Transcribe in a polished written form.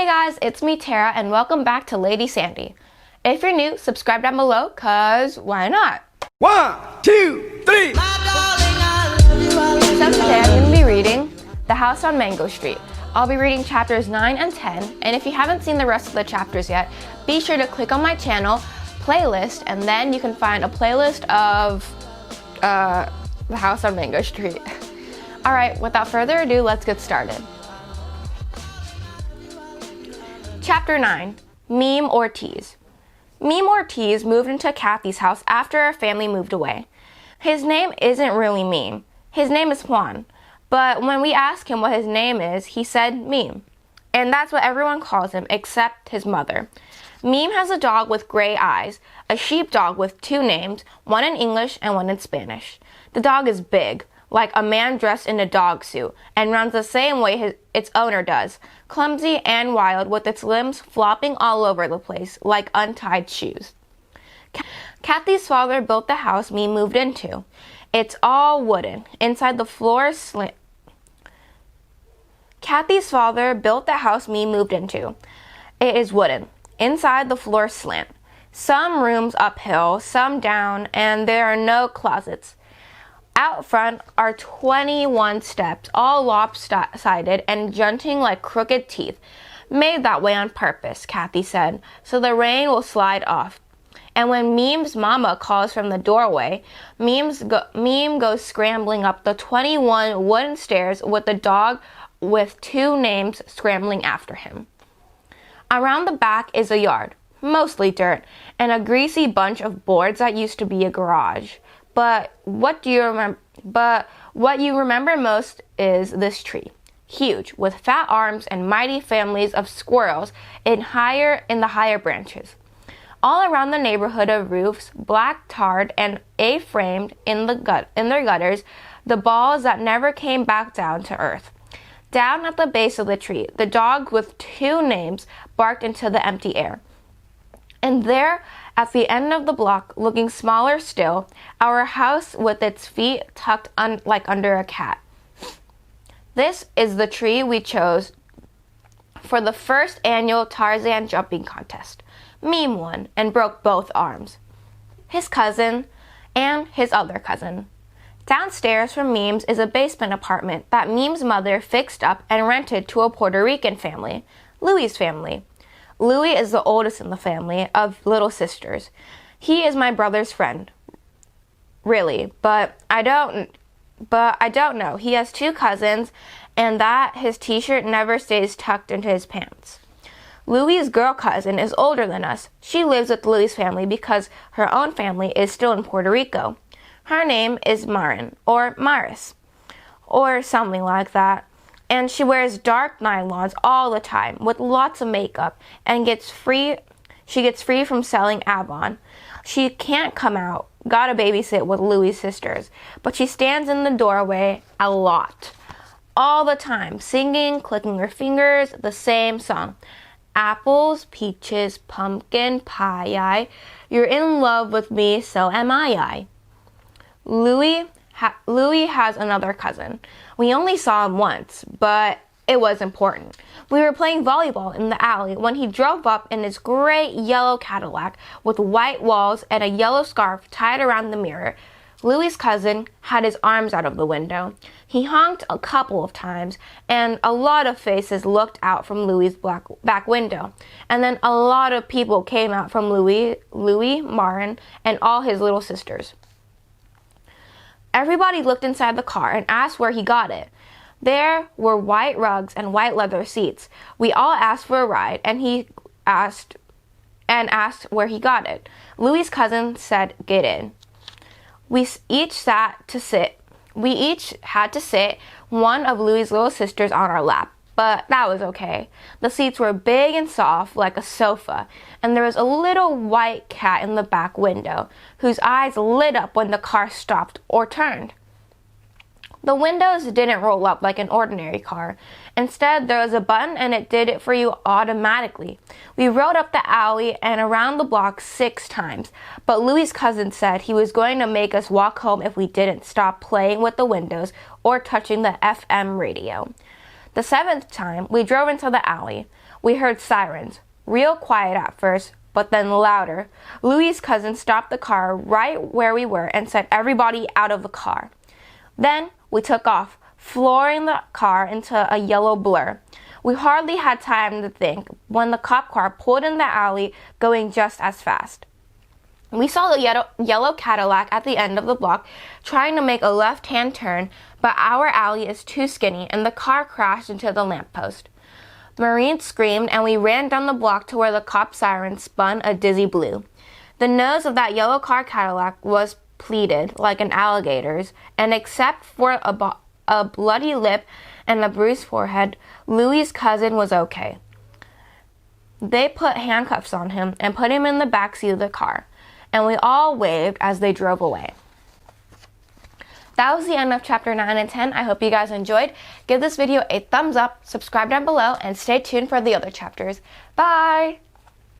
guys, it's me Tara and welcome back to Lady Sandy. If you're new, subscribe down below, cause why not? 1, 2, 3. So today I'm going to be reading The House on Mango Street. I'll be reading chapters 9 and 10, and if you haven't seen the rest of the chapters yet, be sure to click on my channel, playlist, and then you can find a playlist of The House on Mango Street. Alright, without further ado, let's get started. Chapter 9, Meme or Tease. Meme or Tease moved into Kathy's house after her family moved away. His name isn't really Meme. His name is Juan. But when we asked him what his name is, he said Meme. And that's what everyone calls him except his mother. Meme has a dog with gray eyes, a sheepdog with 2 names, one in English and one in Spanish. The dog is big, like a man dressed in a dog suit, and runs the same way its owner does, clumsy and wild with its limbs flopping all over the place like untied shoes. Kathy's father built the house Meme moved into. It's all wooden. Inside the floor slant. Kathy's father built the house Meme moved into. It is wooden. Inside the floor slant. Some rooms uphill, some down, and there are no closets. Out front are 21 steps, all lopsided and jutting like crooked teeth. Made that way on purpose, Kathy said, so the rain will slide off. And when Meme's mama calls from the doorway, Meme goes scrambling up the 21 wooden stairs with the dog with 2 names scrambling after him. Around the back is a yard, mostly dirt, and a greasy bunch of boards that used to be a garage. But what you remember most is this tree. Huge, with fat arms and mighty families of squirrels in the higher branches. All around the neighborhood of roofs, black tarred and A-framed in their gutters, the balls that never came back down to earth. Down at the base of the tree, the dog with 2 names barked into the empty air. And there, at the end of the block, looking smaller still, our house with its feet tucked like under a cat. This is the tree we chose for the first annual Tarzan jumping contest. Meme won and broke both arms. His cousin and his other cousin. Downstairs from Meme's is a basement apartment that Meme's mother fixed up and rented to a Puerto Rican family, Louie's family. Louie is the oldest in the family of little sisters. He is my brother's friend. Really, but I don't know. He has 2 cousins and that his t-shirt never stays tucked into his pants. Louie's girl cousin is older than us. She lives with Louie's family because her own family is still in Puerto Rico. Her name is Marin, or Maris, or something like that. And she wears dark nylons all the time with lots of makeup and she gets free from selling Avon. She can't come out, gotta babysit with Louie's sisters, but she stands in the doorway a lot. All the time, singing, clicking her fingers, the same song. Apples, peaches, pumpkin, pie, you're in love with me, so am I. Louie has another cousin. We only saw him once, but it was important. We were playing volleyball in the alley when he drove up in his great yellow Cadillac with white walls and a yellow scarf tied around the mirror. Louie's cousin had his arms out of the window. He honked a couple of times, and a lot of faces looked out from Louie's back window. And then a lot of people came out from Louie, Marin, and all his little sisters. Everybody looked inside the car and asked where he got it. There were white rugs and white leather seats. We all asked for a ride, and he asked where he got it. Louie's cousin said, "Get in." We each had to sit one of Louie's little sisters on our lap, but that was okay. The seats were big and soft like a sofa, and there was a little white cat in the back window, whose eyes lit up when the car stopped or turned. The windows didn't roll up like an ordinary car. Instead, there was a button and it did it for you automatically. We rode up the alley and around the block 6 times, but Louie's cousin said he was going to make us walk home if we didn't stop playing with the windows or touching the FM radio. The 7th time, we drove into the alley. we heard sirens. Real quiet at first, but then louder. Louie's cousin stopped the car right where we were and said, "Everybody out of the car." Then we took off, flooring the car into a yellow blur. We hardly had time to think when the cop car pulled in the alley, going just as fast. We saw the yellow Cadillac at the end of the block trying to make a left-hand turn, but our alley is too skinny and the car crashed into the lamppost. Maureen screamed and we ran down the block to where the cop siren spun a dizzy blue. The nose of that yellow car Cadillac was pleated like an alligator's, and except for a bloody lip and a bruised forehead, Louie's cousin was okay. They put handcuffs on him and put him in the backseat of the car, and we all waved as they drove away. That was the end of chapter 9 and 10. I hope you guys enjoyed. Give this video a thumbs up, subscribe down below, and stay tuned for the other chapters. Bye!